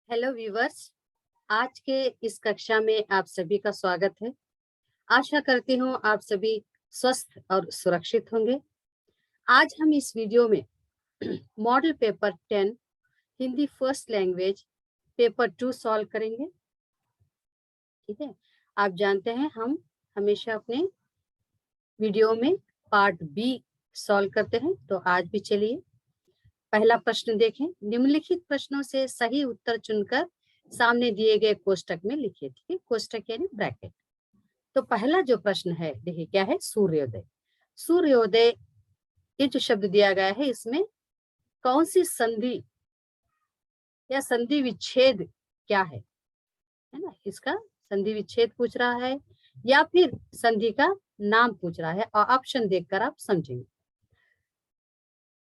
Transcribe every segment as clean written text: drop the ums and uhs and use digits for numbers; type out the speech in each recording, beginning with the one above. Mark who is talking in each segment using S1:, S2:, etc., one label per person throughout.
S1: Hello viewers. आज के इस कक्षा में आप सभी का स्वागत है। आशा करती हूँ आप सभी स्वस्थ और सुरक्षित होंगे। आज हम इस वीडियो में model paper 10 Hindi first language paper 2 solve करेंगे। ठीक है, आप जानते हैं हम हमेशा अपने वीडियो में पार्ट बी सॉल्व करते हैं, तो आज भी चलिए पहला प्रश्न देखें। निम्नलिखित प्रश्नों से सही उत्तर चुनकर सामने दिए गए कोष्टक में लिखिए। ठीक है, कोष्टक यानी ब्रैकेट। तो पहला जो प्रश्न है, देखिए क्या है, सूर्योदय। सूर्योदय ये जो शब्द दिया गया है, इसमें कौन सी संधि या संधि विच्छेद क्या है ना, इसका संधि विच्छेद पूछ रहा है या फिर संधि का नाम पूछ रहा है, और ऑप्शन देखकर आप समझेंगे।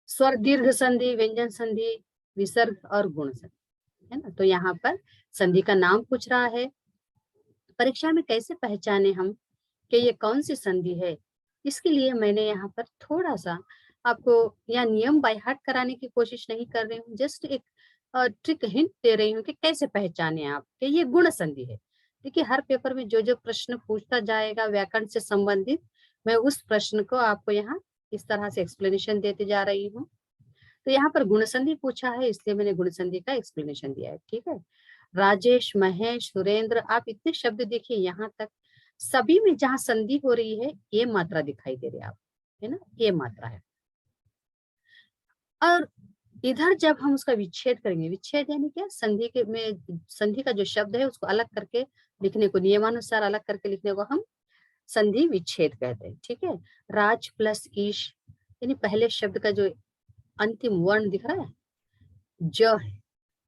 S1: स्वर दीर्घ संधि, व्यंजन संधि, विसर्ग और गुण संधि, है ना। तो यहाँ पर संधि का नाम पूछ रहा है। परीक्षा में कैसे पहचाने हम कि ये कौन सी संधि है, इसके लिए मैंने यहाँ पर थोड़ा सा आपको या नियम बाय हार्ट कराने की कोशिश नहीं कर रही हूँ, जस्ट एक ट्रिक हिंट दे रही हूँ कि कैसे पहचाने आप कि ये गुण संधि है। देखिए, हर पेपर में जो जो प्रश्न पूछता जाएगा व्याकरण से संबंधित, मैं उस प्रश्न को आपको यहाँ इस तरह से एक्सप्लेनेशन देते जा रही हूँ। तो यहाँ पर गुण संधि पूछा है, इसलिए मैंने गुण संधि का एक्सप्लेनेशन दिया है। ठीक है, राजेश, महेश, सुरेंद्र, आप इतने शब्द देखिए, यहाँ तक सभी में जहां संधि हो रही है ये मात्रा दिखाई दे रही है, आप है ना, ये मात्रा है। और इधर जब हम उसका विच्छेद करेंगे, विच्छेद यानी क्या, संधि के में संधि का जो शब्द है उसको अलग करके लिखने को, नियमानुसार अलग करके लिखने को हम संधि विच्छेद कहते हैं। ठीक है, राज प्लस ईश, यानी पहले शब्द का जो अंतिम वर्ण दिख रहा है ज है,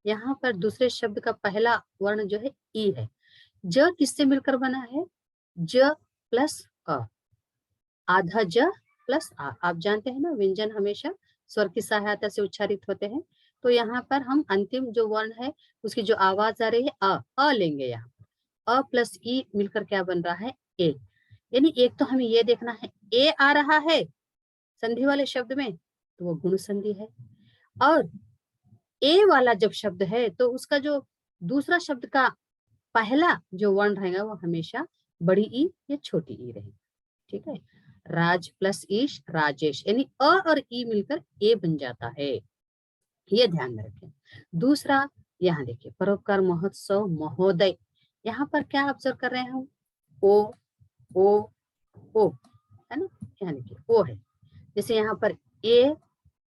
S1: यहाँ पर दूसरे शब्द का पहला वर्ण जो है ई है। ज किससे मिलकर बना है, ज प्लस अ, आधा ज प्लस आ। आप जानते हैं ना, व्यंजन हमेशा स्वर की सहायता से उच्चारित होते हैं। तो यहाँ पर हम अंतिम जो वर्ण है उसकी जो आवाज आ रही है अ लेंगे। यहाँ अ प्लस ई मिलकर क्या बन रहा है, ए। यानी एक तो हमें ये देखना है ए आ रहा है संधि वाले शब्द में, तो वो गुण संधि है। और ए वाला जब शब्द है तो उसका जो दूसरा शब्द का पहला जो वर्ण रहेगा वो हमेशा बड़ी ई या छोटी ई रहेगी। ठीक है, राज प्लस ईश राजेश, यानी अ और ई मिलकर ए बन जाता है, ये ध्यान में रखें। दूसरा, यहाँ देखिए, परोपकार महोत्सव महोदय, यहाँ पर क्या ऑब्जर्व कर रहे हैं हम, ओ ओ ओ, है ना, यहाँ देखिए ओ है। जैसे यहाँ पर ए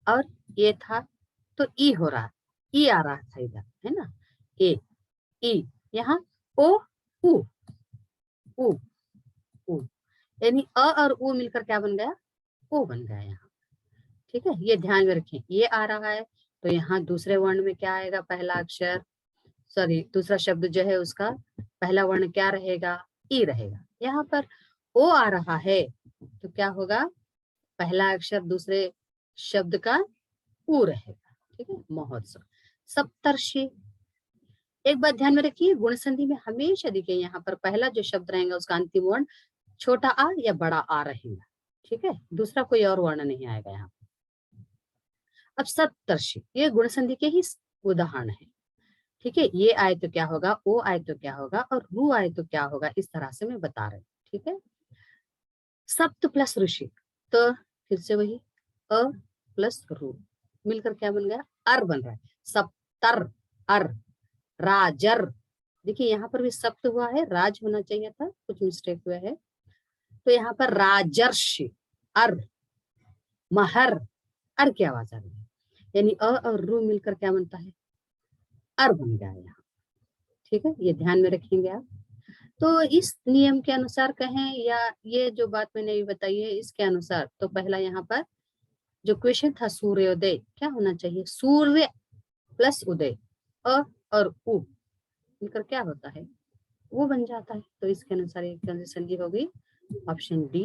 S1: और ए था तो ई हो रहा, ई आ रहा था इधर, है ना, ए ई, यहाँ ओ उ उ उ, यानी अ और उ मिलकर क्या बन गया, ओ बन गया यहाँ। ठीक है, ये ध्यान में रखें, ये आ रहा है तो यहाँ दूसरे वर्ण में क्या आएगा, पहला अक्षर, सॉरी दूसरा शब्द जो है उसका पहला वर्ण क्या रहेगा, ई रहेगा। यहाँ पर ओ आ रहा है तो क्या होगा, पहला अक्षर दूसरे शब्द का उ रहेगा। ठीक है, महोत्सव। सप्तर्षि, एक बात ध्यान में रखिए, गुण संधि में हमेशा देखिए यहाँ पर पहला जो शब्द रहेगा उसका अंतिम वर्ण छोटा आ या बड़ा आ रहेगा। ठीक है, दूसरा कोई और वर्ण नहीं आएगा यहाँ। अब सप्तर्षि, ये गुण संधि के ही उदाहरण है। ठीक है, ये आए तो क्या होगा, ओ आए तो क्या होगा, और रू आए तो क्या होगा, इस तरह से मैं बता रही हूँ। ठीक है, सप्त प्लस ऋषि, तो फिर से वही अ प्लस रू मिलकर क्या बन गया, अर बन रहा है। सप्तर अर, राजर, देखिए यहाँ पर भी सप्त हुआ है, राज होना चाहिए था, कुछ मिस्टेक हुआ है, तो यहाँ पर राजर्ष, अर, महर, अर की आवाज आ रही है, यानी अ और रू मिलकर क्या बनता है, अर बन गया यहाँ। ठीक है, ये ध्यान में रखेंगे आप। तो इस नियम के अनुसार कहें या ये जो बात मैंने अभी बताई है इसके अनुसार, तो पहला यहाँ पर जो क्वेश्चन था सूर्योदय, क्या होना चाहिए, सूर्य प्लस उदय, अ और उ मिलकर क्या होता है, वो बन जाता है। तो इसके अनुसार एक संधि हो गई ऑप्शन डी,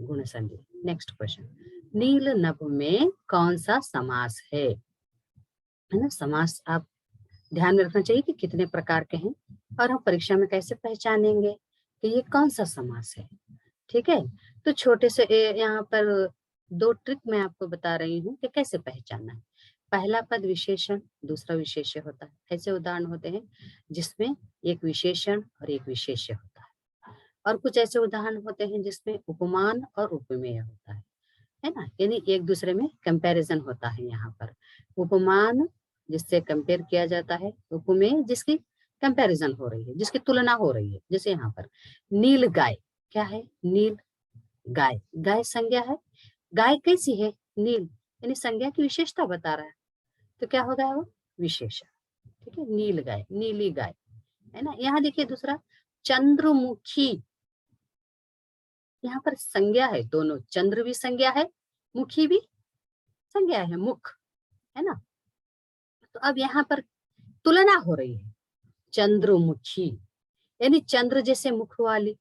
S1: गुण संधि। नेक्स्ट क्वेश्चन, नील नभ में कौन सा समास है ना। समास आप ध्यान में रखना चाहिए कि कितने प्रकार के हैं और हम परीक्षा में कैसे पहचानेंगे कि ये कौन सा समास है। ठीक है, तो छोटे से यहाँ पर दो ट्रिक मैं आपको बता रही हूँ कि कैसे पहचानना है। पहला पद विशेषण, दूसरा विशेष्य होता है। ऐसे उदाहरण होते हैं जिसमें एक विशेषण और एक विशेष्य होता है। और कुछ ऐसे उदाहरण होते हैं जिसमें उपमान और उपमेय होता है ना, यानी एक दूसरे में कंपैरिजन होता है। यहाँ पर उपमान जिससे कंपेयर किया जाता है, उपमेय जिसकी कंपैरिजन हो रही है, जिसकी तुलना हो रही है। जैसे यहाँ पर नील गाय, क्या है? नील गाय, गाय संज्ञा है, गाय कैसी है? नील, यानी संज्ञा की विशेषता बता रहा है, तो क्या होगा वो? विशेषण। ठीक है, नील गाय, नीली गाय, है ना। यहाँ देखिए दूसरा चंद्रमुखी, यहाँ पर संज्ञा है, दोनों, चंद्र भी संज्ञा है, मुखी भी संज्ञा है, मुख, है ना। तो अब यहाँ पर तुलना हो रही है, चंद्रमुखी यानी चंद्र जैसे मुख वाली,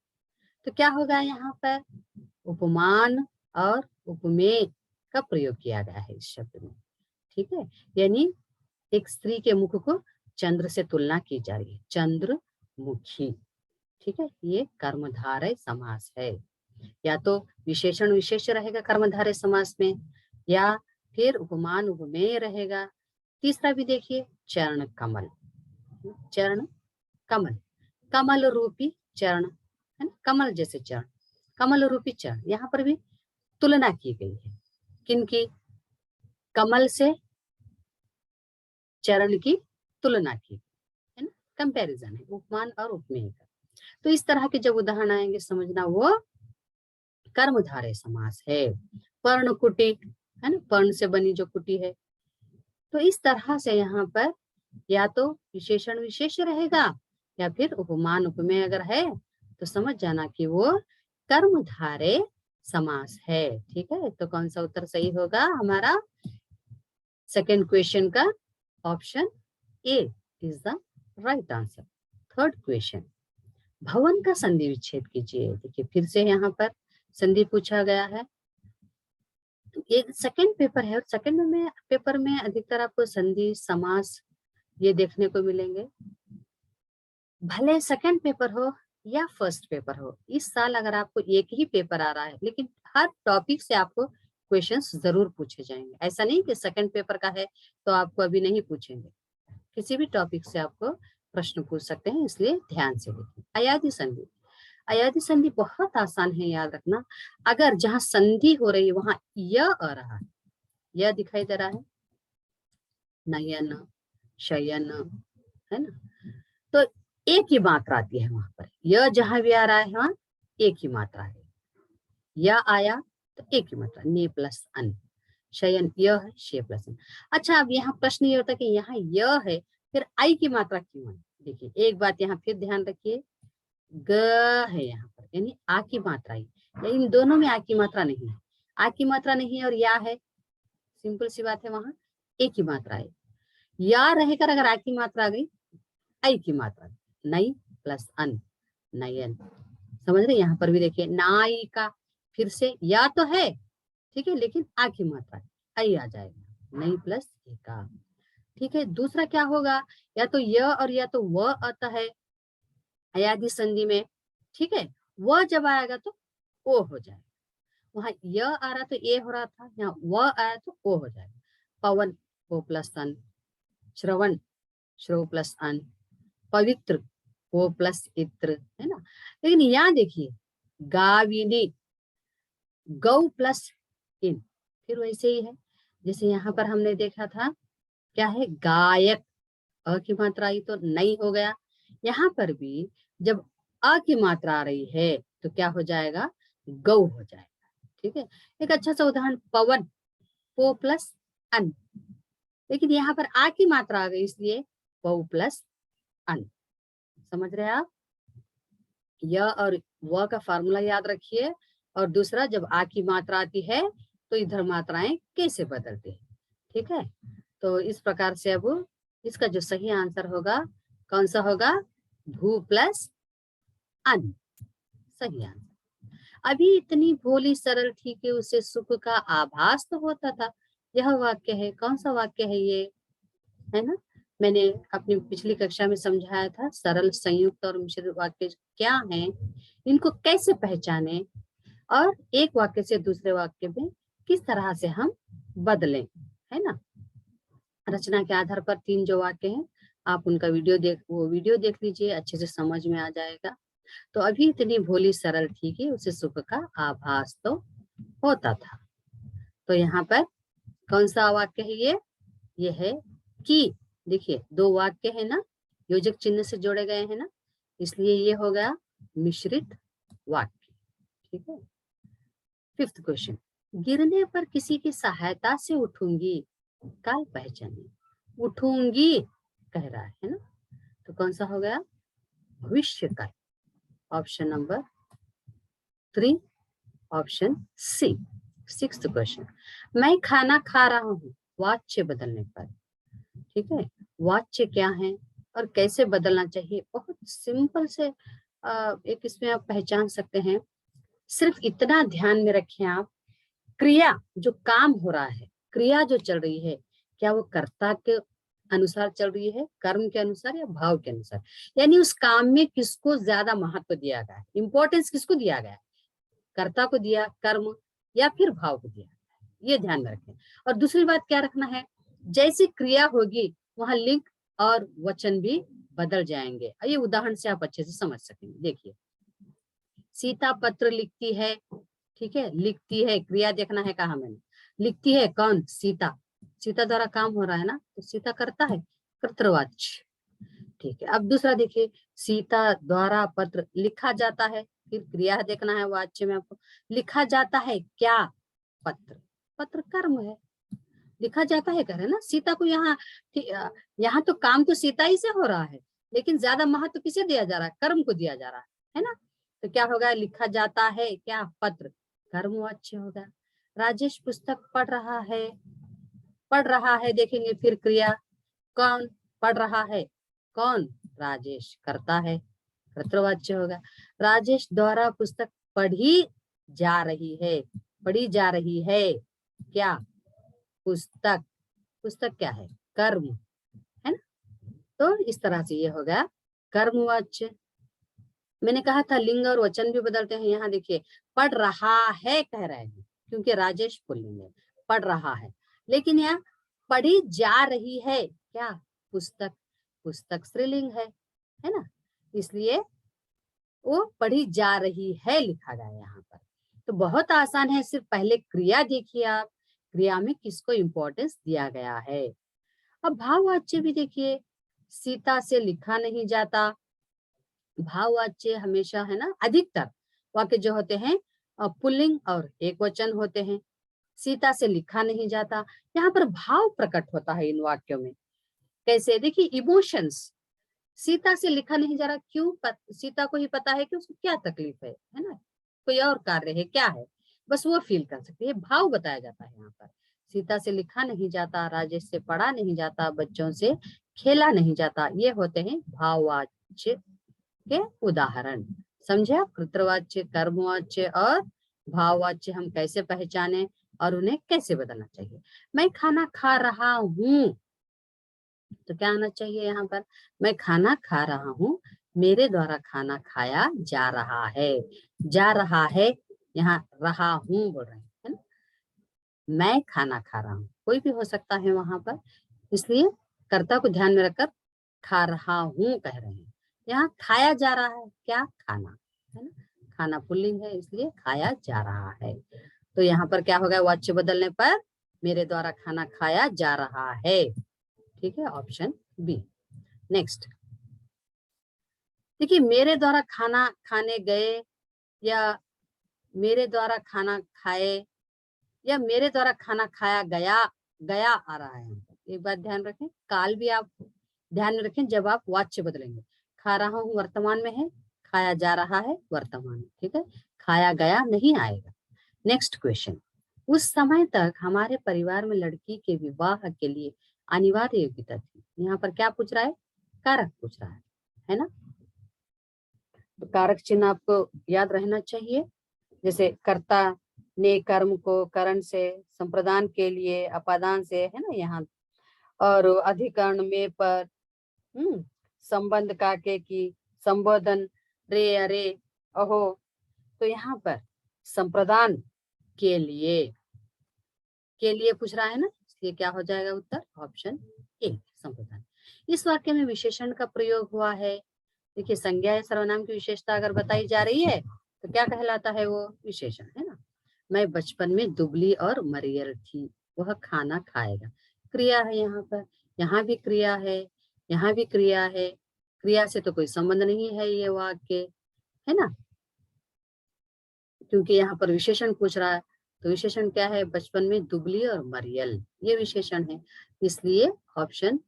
S1: तो क्या होगा यहाँ पर? उपमान और उपमेय का प्रयोग किया गया है इस शब्द में। ठीक है, यानी एक स्त्री के मुख को चंद्र से तुलना की जा रही है, चंद्रमुखी। ठीक है, ये कर्मधारय समास है। या तो विशेषण विशेष्य रहेगा कर्मधारय समास में, या फिर उपमान उपमेय रहेगा। तीसरा भी देखिए, चरण कमल, चरण कमल, कमल रूपी चरण, है ना, कमल जैसे चरण, कमल रूपी चरण। यहाँ पर भी तुलना की गई है, किनकी? कमल से चरण की तुलना की, है ना, कंपैरिजन है, उपमान और उपमेय का। तो इस तरह के जब उदाहरण आएंगे समझना वो कर्मधारय समास है। पर्ण कुटी, है ना, पर्ण से बनी जो कुटी है। तो इस तरह से यहाँ पर या तो विशेषण विशेष्य रहेगा, या फिर उपमान उपमेय अगर है तो समझ जाना कि वो कर्मधारय समास है। ठीक है, तो कौन सा उत्तर सही होगा हमारा? सेकेंड क्वेश्चन का option A is the right answer. Third question, भवन का संधि विच्छेद कीजिए। देखिए फिर से यहाँ पर संधि पूछा गया है। तो ये सेकंड पेपर है, और सेकंड में पेपर में अधिकतर आपको संधि समास ये देखने को मिलेंगे। भले सेकंड पेपर हो या फर्स्ट पेपर हो, इस साल अगर आपको एक ही पेपर आ रहा है, लेकिन हर टॉपिक से आपको क्वेश्चंस जरूर पूछे जाएंगे। ऐसा नहीं कि सेकंड पेपर का है तो आपको अभी नहीं पूछेंगे, किसी भी टॉपिक से आपको प्रश्न पूछ सकते हैं, इसलिए ध्यान से देखिए। अयादि संधि, अयादि संधि बहुत आसान है याद रखना। अगर जहां संधि हो रही है वहां य आ रहा है, यह दिखाई दे रहा है, नयन, शयन, है ना, तो एक ही मात्रा आती है वहां पर। यह जहां भी आ रहा है वहां एक ही मात्रा है। यह आया तो एक ही मात्रा, ने प्लस अन, शयन यह है, शे प्लस अन। अच्छा, अब यहाँ प्रश्न ये होता है कि यहाँ यह है, फिर आई की मात्रा क्यों है? देखिए एक बात यहाँ फिर ध्यान रखिए, ग है यहाँ पर, यानी आ की मात्रा है, इन दोनों में आ की मात्रा नहीं है। आ की मात्रा नहीं है और या है, सिंपल सी बात है, वहां एक ही मात्रा है। या रहेकर अगर आ की मात्रा आ गई, आई की मात्रा, नई प्लस अन, नयन। समझ रहे? यहाँ पर भी देखिए नाई का, फिर से या तो है, ठीक है, लेकिन आ की मात्रा आई आ जाएगा, नई प्लस एका। ठीक है, दूसरा क्या होगा, या तो य और या तो व आता है अयादि संधि में। ठीक है, वह जब आएगा तो ओ हो जाएगा। वहां य आ रहा तो ए हो रहा था, यहाँ व आया तो ओ हो जाएगा। पवन, ओ प्लस अन, श्रवण, श्रो प्लस अन, पवित्र, ओ प्लस इत्र, है ना। लेकिन यहाँ देखिए गाविनी, गौ प्लस इन, फिर वैसे ही है जैसे यहाँ पर हमने देखा था, क्या है, गायक, अ की मात्रा आई तो नहीं हो गया। यहाँ पर भी जब अ की मात्रा आ रही है तो क्या हो जाएगा, गौ हो जाएगा। ठीक है, एक अच्छा सा उदाहरण, पवन, पो प्लस अन, लेकिन यहाँ पर आ की मात्रा आ गई इसलिए पौ प्लस अन। समझ रहे हैं आप? य और व का फार्मूला याद रखिए, और दूसरा जब आ की मात्रा आती है तो इधर मात्राएं कैसे बदलती है। ठीक है, तो इस प्रकार से अब इसका जो सही आंसर होगा कौन सा होगा, भू प्लस अन, सही आंसर। अभी इतनी भोली सरल थी कि उसे सुख का आभास तो होता था। यह वाक्य है, कौन सा वाक्य है ये, है ना। मैंने अपनी पिछली कक्षा में समझाया था सरल, संयुक्त और मिश्रित वाक्य क्या हैं, इनको कैसे पहचाने, और एक वाक्य से दूसरे वाक्य में किस तरह से हम बदलें, है ना। रचना के आधार पर 3 जो वाक्य हैं, आप उनका वीडियो देख लीजिए, अच्छे से समझ में आ जाएगा। तो अभी इतनी भोली सरल थी कि उसे सुख का आभास तो होता था। तो यहाँ पर कौन सा वाक्य है ये है कि। देखिए 2 वाक्य है ना, योजक चिन्ह से जोड़े गए हैं ना, इसलिए ये हो गया मिश्रित वाक्य। ठीक है। 5th क्वेश्चन, गिरने पर किसी की सहायता से उठूंगी, काल पहचाने। उठूंगी कह रहा है ना, तो कौन सा हो गया, भविष्य काल। Option number 3, option C. 6th question, मैं खाना खा रहा हूँ, वाच्य बदलने पर। ठीक है, वाच्य क्या है और कैसे बदलना चाहिए, बहुत सिंपल से एक इसमें आप पहचान सकते हैं। सिर्फ इतना ध्यान में रखें आप, क्रिया जो काम हो रहा है, क्रिया जो चल रही है, क्या वो कर्ता के अनुसार चल रही है, कर्म के अनुसार या भाव के अनुसार। यानी उस काम में किसको ज्यादा महत्व दिया गया है, इंपॉर्टेंस किसको दिया गया है, कर्ता को दिया, कर्म या फिर भाव को दिया, ये ध्यान में रखें। और दूसरी बात क्या रखना है, जैसी क्रिया होगी वहां लिंग और वचन भी बदल जाएंगे। ये उदाहरण से आप अच्छे से समझ सकेंगे। देखिए, सीता पत्र लिखती है, ठीक है, लिखती है, क्रिया देखना है, कहा मैंने, लिखती है कौन, सीता, सीता द्वारा काम हो रहा है ना, तो सीता करता है, कर्तृवाच्य। ठीक है, अब दूसरा देखिए, सीता द्वारा पत्र लिखा जाता है, फिर क्रिया देखना है वाच्य में आपको, लिखा जाता है क्या, पत्र, पत्र कर्म है, लिखा जाता है कह रहे ना, सीता को यहाँ तो काम तो सीता ही से हो रहा है, लेकिन ज्यादा महत्व किसे दिया जा रहा है, कर्म को दिया जा रहा है ना। तो क्या होगा, लिखा जाता है क्या, पत्र, कर्मवाच्य होगा। राजेश पुस्तक पढ़ रहा है, देखेंगे फिर क्रिया, कौन पढ़ रहा है, कौन, राजेश, करता है, कर्तृवाच्य होगा। राजेश द्वारा पुस्तक पढ़ी जा रही है, पढ़ी जा रही है क्या, पुस्तक, पुस्तक क्या है, कर्म है ना। तो इस तरह से ये हो गया कर्मवाच्य। मैंने कहा था लिंग और वचन भी बदलते हैं। यहाँ देखिए, पढ़ रहा है कह रहे हैं, क्योंकि राजेश पुल्लिंग है, पढ़ रहा है, लेकिन यहाँ पढ़ी जा रही है क्या, पुस्तक, पुस्तक स्त्रीलिंग है ना, इसलिए वो पढ़ी जा रही है लिखा गया यहाँ पर। तो बहुत आसान है, सिर्फ पहले क्रिया देखिए आप, क्रिया में किसको इंपॉर्टेंस दिया गया है। अब भाववाच्य भी देखिए, सीता से लिखा नहीं जाता, भाववाच्य हमेशा है ना, अधिकतर वाक्य जो होते हैं पुल्लिंग और एक वचन होते हैं। सीता से लिखा नहीं जाता, यहाँ पर भाव प्रकट होता है इन वाक्यों में। कैसे, देखिए इमोशंस, सीता से लिखा नहीं जा रहा, क्यों, सीता को ही पता है कि उसको क्या तकलीफ है ना, कोई और कार्य है क्या है, बस वो फील कर सकती है, भाव बताया जाता है यहाँ पर। सीता से लिखा नहीं जाता, राजेश से पढ़ा नहीं जाता, बच्चों से खेला नहीं जाता, ये होते हैं भाववाच्य के उदाहरण। समझे आप, कृतवाच्य, कर्मवाच्य और भाववाच्य हम कैसे पहचाने और उन्हें कैसे बदलना चाहिए। मैं खाना खा रहा हूँ, तो क्या आना चाहिए यहाँ पर, मैं खाना खा रहा हूँ, मेरे द्वारा खाना खाया जा रहा है, जा रहा है, यहाँ रहा हूँ बोल रहे हैं, है ना, मैं खाना खा रहा हूँ, कोई भी हो सकता है वहां पर, इसलिए कर्ता को ध्यान में रखकर खा रहा हूँ कह रहे हैं। यहाँ खाया जा रहा है क्या, खाना, है ना, खाना पुल्लिंग है, इसलिए खाया जा रहा है। तो यहाँ पर क्या होगा, वाच्य बदलने पर मेरे द्वारा खाना खाया जा रहा है। ठीक है, ऑप्शन बी। नेक्स्ट देखिए, मेरे द्वारा खाना खाने गए, या मेरे द्वारा खाना खाए, या मेरे द्वारा खाना खाया गया, गया आ रहा है। एक बात ध्यान रखें, काल भी आप ध्यान में रखें जब आप वाच्य बदलेंगे। खा रहा हूँ वर्तमान में है, खाया जा रहा है वर्तमान में, ठीक है, खाया गया नहीं आएगा। नेक्स्ट क्वेश्चन, उस समय तक हमारे परिवार में लड़की के विवाह के लिए अनिवार्य योग्यता थी। यहाँ पर क्या पूछ रहा है, कारक पूछ रहा है ना। तो कारक चिन्ह आपको याद रहना चाहिए, जैसे कर्ता ने कर्म को करण से, संप्रदान के लिए अपादान से, है ना यहाँ, और अधिकरण में पर, संबंध का के की, संबोधन, रे अरे अहो, तो यहाँ पर संप्रदान के लिए पूछ रहा है ना, इसलिए क्या हो जाएगा उत्तर, ऑप्शन संबोधन। इस वाक्य में विशेषण का प्रयोग हुआ है। देखिए संज्ञा या सर्वनाम की विशेषता अगर बताई जा रही है तो क्या कहलाता है, वो विशेषण है ना। मैं बचपन में दुबली और मरियल थी, वह खाना खाएगा। क्रिया है यहाँ पर, यहाँ भी क्रिया है, यहाँ भी क्रिया है। क्रिया से तो कोई संबंध नहीं है ये वाक्य, है ना, क्योंकि यहाँ पर विशेषण पूछ रहा है। तो विशेषण क्या है, बचपन में दुबली और मरियल, ये विशेषण है। इसलिए option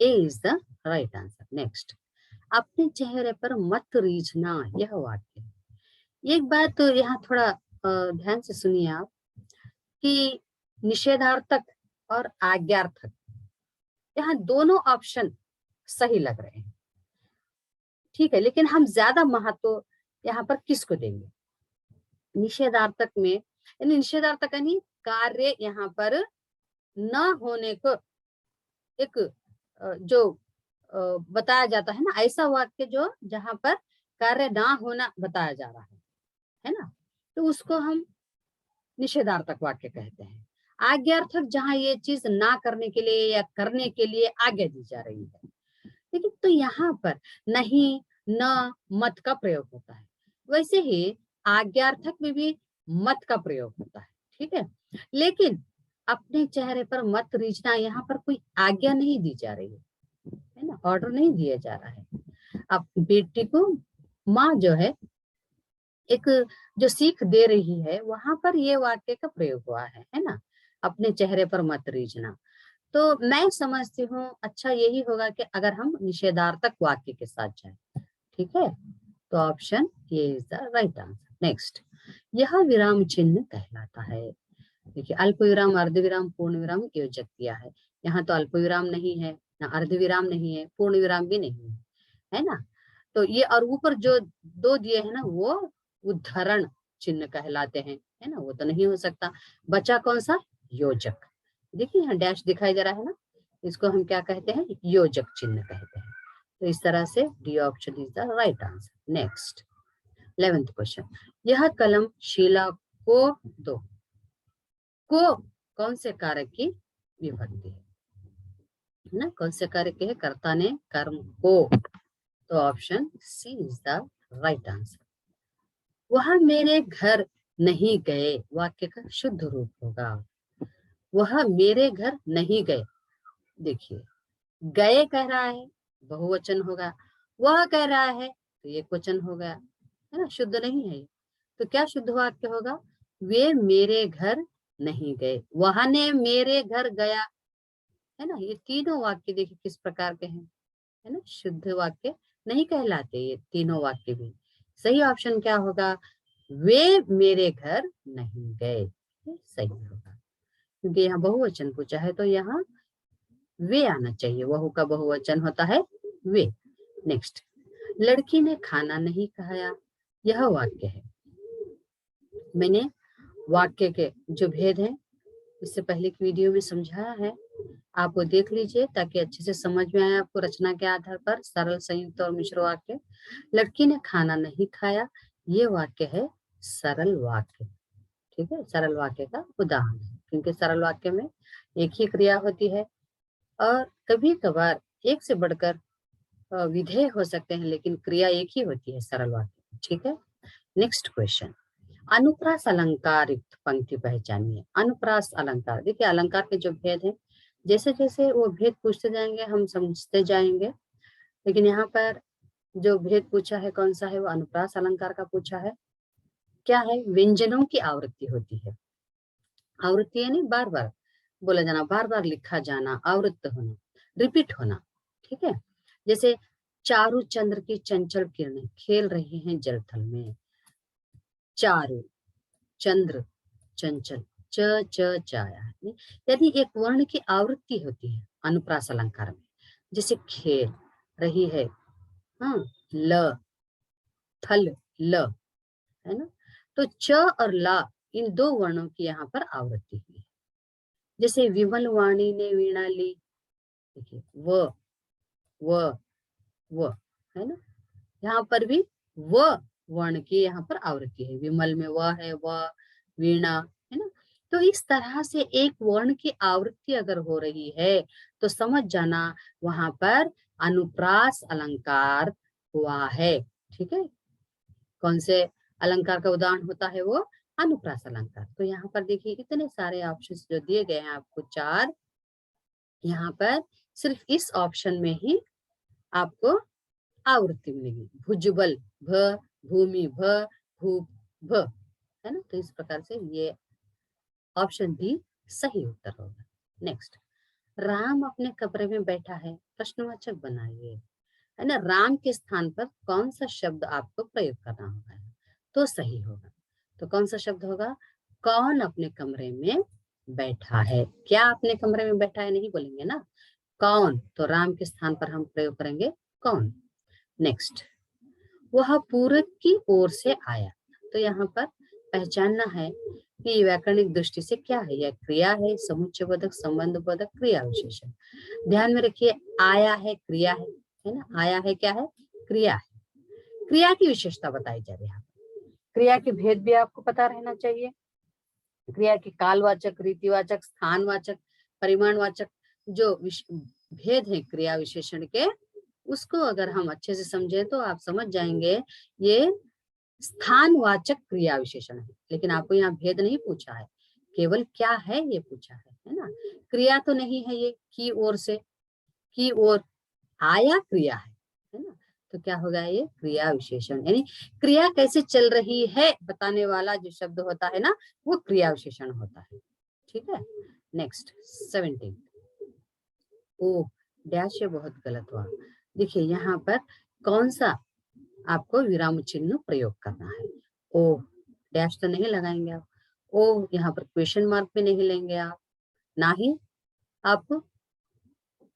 S1: A is the right answer. Next, अपने चेहरे पर मत रीझना, यह वाक्य है। एक बात तो यहाँ थोड़ा ध्यान से सुनिए आप कि निषेधार्थक और आज्ञार्थक, यहाँ दोनों ऑप्शन सही लग रहे हैं, ठीक है, लेकिन हम ज्यादा महत्व यहाँ पर किसको देंगे, निषेधार्थक में, यानी निषेधार्थक यानी कार्य यहाँ पर न होने को एक जो बताया जाता है ना, ऐसा वाक्य जो जहां पर कार्य ना होना बताया जा रहा है ना, तो उसको हम निषेधार्थक वाक्य कहते हैं। आज्ञार्थक जहां ये चीज ना करने के लिए या करने के लिए आज्ञा दी जा रही है, लेकिन तो यहाँ पर नहीं, न, मत का प्रयोग होता है। वैसे ही आज्ञार्थक में भी मत का प्रयोग होता है, ठीक है, लेकिन अपने चेहरे पर मत रीझना, यहाँ पर कोई आज्ञा नहीं दी जा रही है ना, ऑर्डर नहीं दिया जा रहा है। अब बेटी को माँ जो है एक जो सीख दे रही है, वहां पर ये वाक्य का प्रयोग हुआ है ना, अपने चेहरे पर मत रीझना। तो मैं समझती हूँ अच्छा यही होगा कि अगर हम निषेधार्थक वाक्य के साथ जाए, ठीक है, तो option A is the right answer. Next, यह विराम चिन्ह कहलाता है। देखिए अल्प विराम, अर्ध विराम, पूर्ण विराम योजक दिया है। यहाँ तो अल्प विराम नहीं है, ना अर्ध विराम नहीं है, पूर्ण विराम भी नहीं है ना। तो ये और ऊपर जो दो दिए हैं ना, वो उद्धरण चिन्ह कहलाते हैं, है ना, वो तो नहीं हो सकता। बचा कौन सा, योजक। देखिए यहाँ डैश दिखाई दे रहा है ना, इसको हम क्या कहते हैं, योजक चिन्ह कहते हैं। तो इस तरह से D option is the right answer. Next 11th question, यह कलम शीला को दो। को कौन से कारक की विभक्ति है ना, कौन से कार्य की है, कर्ता ने कर्म को, तो option C is the right answer. वह मेरे घर नहीं गए, वाक्य का शुद्ध रूप होगा, वह मेरे घर नहीं गए। देखिए गए कह रहा है, बहुवचन होगा, वह कह रहा है तो एक वचन हो गया, है ना, शुद्ध नहीं है। तो क्या शुद्ध वाक्य होगा, वे मेरे घर नहीं गए, वह ने मेरे घर गया, है ना। ये तीनों वाक्य देखिए किस प्रकार के हैं, है ना, शुद्ध वाक्य नहीं कहलाते ये तीनों वाक्य भी। सही ऑप्शन क्या होगा, वे मेरे घर नहीं गए, ये सही होगा, क्योंकि यहाँ बहुवचन पूछा है तो यहाँ वे आना चाहिए, वहु का बहुवचन होता है वे। नेक्स्ट, लड़की ने खाना नहीं खाया, यह वाक्य है। मैंने वाक्य के जो भेद हैं इससे पहले की वीडियो में समझाया है, आप वो देख लीजिए ताकि अच्छे से समझ में आए आपको रचना के आधार पर सरल, संयुक्त और मिश्र वाक्य। लड़की ने खाना नहीं खाया, ये वाक्य है सरल वाक्य, ठीक है, सरल वाक्य का उदाहरण है, क्योंकि सरल वाक्य में एक ही क्रिया होती है और कभी कभार एक से बढ़कर विधेय हो सकते हैं, लेकिन क्रिया एक ही होती है सरल वाक्य, ठीक है। नेक्स्ट क्वेश्चन, अनुप्रास अलंकार युक्त पंक्ति पहचानिए। अनुप्रास अलंकार, देखिए अलंकार के जो भेद हैं, जैसे जैसे वो भेद पूछते जाएंगे हम समझते जाएंगे, लेकिन यहाँ पर जो भेद पूछा है कौन सा है, वो अनुप्रास अलंकार का पूछा है। क्या है, व्यंजनों की आवृत्ति होती है। आवृत्ति यानी बार बार बोला जाना, बार बार लिखा जाना, आवृत्त होना, रिपीट होना, ठीक है। जैसे चारु चंद्र की चंचल किरणें खेल रही हैं जलथल में। चारु, चंद्र, चंचल, च च चाया, यदि एक वर्ण की आवृत्ति होती है अनुप्रास अलंकार में, जैसे खेल रही है, हाँ, ल, थल, ल, है ना, तो च और ला इन दो वर्णों की यहाँ पर आवृत्ति हुई है। जैसे विमल वाणी ने वीणा ली, देखिए व, है ना, यहाँ पर भी व वर्ण की यहाँ पर आवृत्ति है, विमल में व है, व, वीणा, है ना। तो इस तरह से एक वर्ण की आवृत्ति अगर हो रही है तो समझ जाना वहां पर अनुप्रास अलंकार हुआ है। ठीक है, कौन से अलंकार का उदाहरण होता है वो अनुप्रास अलंकार। तो यहाँ पर देखिए इतने सारे ऑप्शंस जो दिए गए हैं आपको 4, यहाँ पर सिर्फ इस ऑप्शन में ही आपको आवृत्ति मिलेगी, भुजबल भ, भूमि भ, भूप भ, है ना। तो इस प्रकार से ये ऑप्शन डी सही उत्तर होगा। नेक्स्ट, राम अपने कमरे में बैठा है, प्रश्नवाचक बनाइए, है ना। राम के स्थान पर कौन सा शब्द आपको प्रयोग करना होगा तो सही होगा। तो कौन सा शब्द होगा, कौन अपने कमरे में बैठा है। क्या अपने कमरे में बैठा है नहीं बोलेंगे ना, कौन, तो राम के स्थान पर हम प्रयोग करेंगे कौन। नेक्स्ट, वह पूरब की ओर से आया। तो यहाँ पर पहचानना है कि व्याकरणिक दृष्टि से क्या है, यह क्रिया है, समुच्चय बोधक, संबंध बोधक, क्रिया विशेषण। ध्यान में रखिए, आया है क्रिया है ना, आया है क्या है, क्रिया है। क्रिया की विशेषता बताई जा रही है। क्रिया के भेद भी आपको पता रहना चाहिए। क्रिया के कालवाचक, रीतिवाचक, स्थानवाचक, परिमाणवाचक जो भेद है क्रिया विशेषण के, उसको अगर हम अच्छे से समझें तो आप समझ जाएंगे ये स्थानवाचक क्रिया विशेषण है। लेकिन आपको यहाँ भेद नहीं पूछा है, केवल क्या है ये पूछा है ना। क्रिया तो नहीं है ये की ओर से, की ओर आया क्रिया है ना। तो क्या होगा ये क्रिया विशेषण, यानी क्रिया कैसे चल रही है बताने वाला जो शब्द होता है ना वो क्रिया विशेषण होता है। ठीक है, नेक्स्ट 17, ओ डैश ये बहुत गलत हुआ। देखिए यहाँ पर कौन सा आपको विराम चिन्ह प्रयोग करना है। ओ डैश तो नहीं लगाएंगे आप, ओ यहाँ पर क्वेश्चन मार्क भी नहीं लेंगे आप, ना ही आप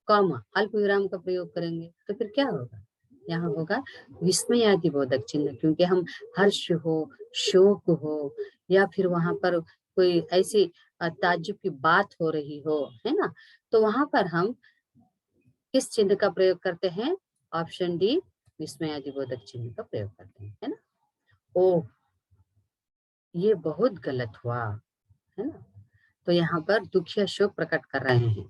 S1: कॉमा अल्प विराम का प्रयोग करेंगे। तो फिर क्या होगा, यहाँ होगा विस्मयादिबोधक चिन्ह, क्योंकि हम हर्ष हो, शोक हो, या फिर वहां पर कोई ऐसी ताज्जुब की बात हो रही हो, है ना, तो वहां पर हम किस चिन्ह का प्रयोग करते हैं, ऑप्शन डी विस्मयादिबोधक चिन्ह का प्रयोग करते हैं, है ना। ओ ये बहुत गलत हुआ, है ना। तो यहाँ पर दुखी शोक प्रकट कर रहे हैं।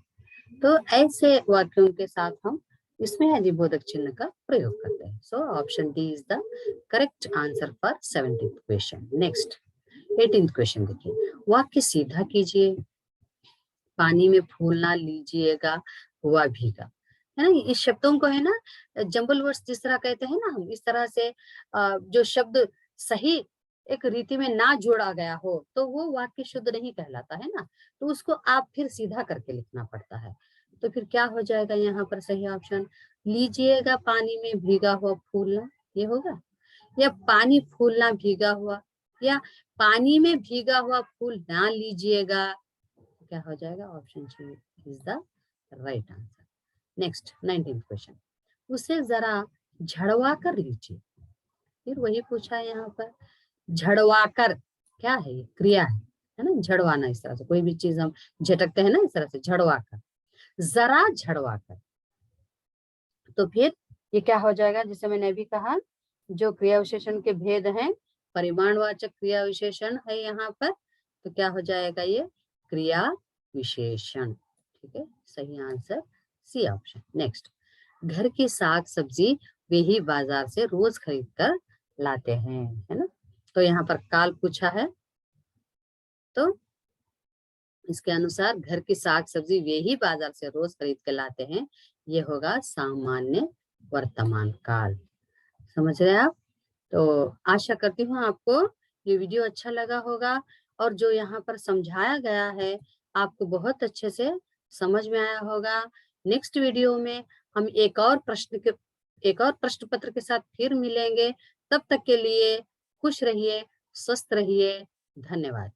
S1: तो ऐसे वाक्यों के साथ हम इसमें अधिबोधक चिन्ह का प्रयोग करते हैं। So option D is the correct answer for 17th question. Next 18th question देखिए, वाक्य सीधा कीजिए, पानी में फूल ना लीजिएगा हुआ भीगा, है ना। इस शब्दों को है ना जंबल वर्ड्स जिस तरह कहते हैं ना हम, इस तरह से जो शब्द सही एक रीति में ना जोड़ा गया हो तो वो वाक्य शुद्ध नहीं कहलाता है ना, तो उसको आप फिर सीधा करके लिखना पड़ता है। तो फिर क्या हो जाएगा यहाँ पर सही ऑप्शन, लीजिएगा पानी में भीगा हुआ फूलना, ये होगा, या पानी फूलना भीगा हुआ, या पानी में भीगा हुआ फूल ना लीजिएगा, क्या हो जाएगा, option C is the right answer. Next 19th question, उसे जरा झड़वा कर लीजिए। फिर वही पूछा है यहाँ पर, झड़वा कर क्या है, ये क्रिया है ना, झड़वाना, इस तरह से कोई भी चीज हम झटकते हैं ना इस तरह से, झड़वा कर, जरा झड़वा कर। तो फिर ये क्या हो जाएगा, जैसे मैंने अभी कहा जो क्रिया विशेषण के भेद हैं, परिमाणवाचक क्रिया विशेषण है यहाँ पर, तो क्या हो जाएगा ये क्रिया विशेषण। ठीक है, सही आंसर सी ऑप्शन। नेक्स्ट, घर की साग सब्जी वे ही बाजार से रोज खरीद कर लाते हैं, है ना। तो यहाँ पर काल पूछा है, तो इसके अनुसार घर की साग सब्जी वे ही बाजार से रोज खरीद कर लाते हैं, ये होगा सामान्य वर्तमान काल। समझ रहे हैं आप। तो आशा करती हूँ आपको ये वीडियो अच्छा लगा होगा, और जो यहाँ पर समझाया गया है आपको बहुत अच्छे से समझ में आया होगा। नेक्स्ट वीडियो में हम एक और प्रश्न पत्र के साथ फिर मिलेंगे। तब तक के लिए खुश रहिए, स्वस्थ रहिए, धन्यवाद।